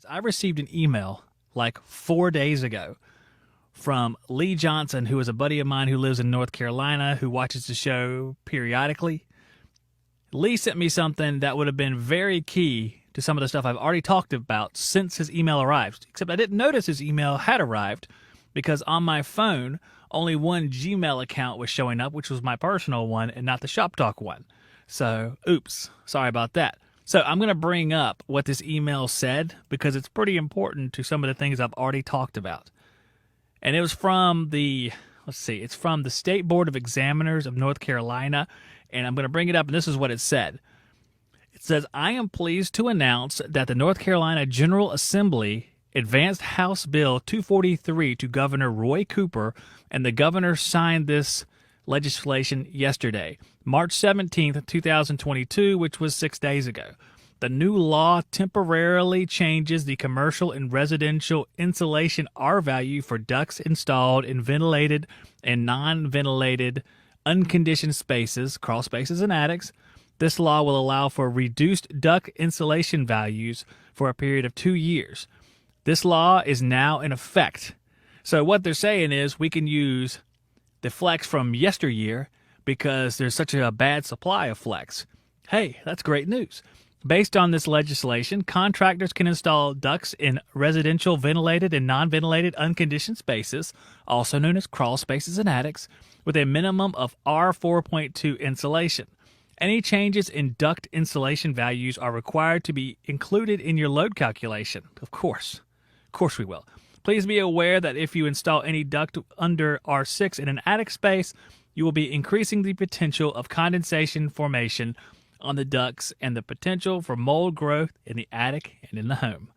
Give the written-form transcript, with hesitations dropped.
I received an email like 4 days ago from Lee Johnson, who is a buddy of mine who lives in North Carolina, who watches the show periodically. Lee sent me something that would have been very key to some of the stuff I've already talked about since his email arrived, except I didn't notice his email had arrived because on my phone, only one Gmail account was showing up, which was my personal one and not the Shop Talk one. So, oops, sorry about that. So I'm going to bring up what this email said because it's pretty important to some of the things I've already talked about. And it was from it's from the State Board of Examiners of North Carolina, and I'm going to bring it up, and this is what it said. It says, I am pleased to announce that the North Carolina General Assembly advanced House Bill 243 to Governor Roy Cooper, and the governor signed this legislation yesterday, March 17th, 2022, which was 6 days ago. The new law temporarily changes the commercial and residential insulation R value for ducts installed in ventilated and non-ventilated unconditioned spaces, crawl spaces, and attics. This law will allow for reduced duct insulation values for a period of 2 years. This law is now in effect. So what they're saying is we can use the flex from yesteryear because there's such a bad supply of flex. Hey, that's great news. Based on this legislation, contractors can install ducts in residential ventilated and non-ventilated unconditioned spaces, also known as crawl spaces and attics, with a minimum of R4.2 insulation. Any changes in duct insulation values are required to be included in your load calculation. Of course we will. Please be aware that if you install any duct under R6 in an attic space, you will be increasing the potential of condensation formation on the ducts and the potential for mold growth in the attic and in the home.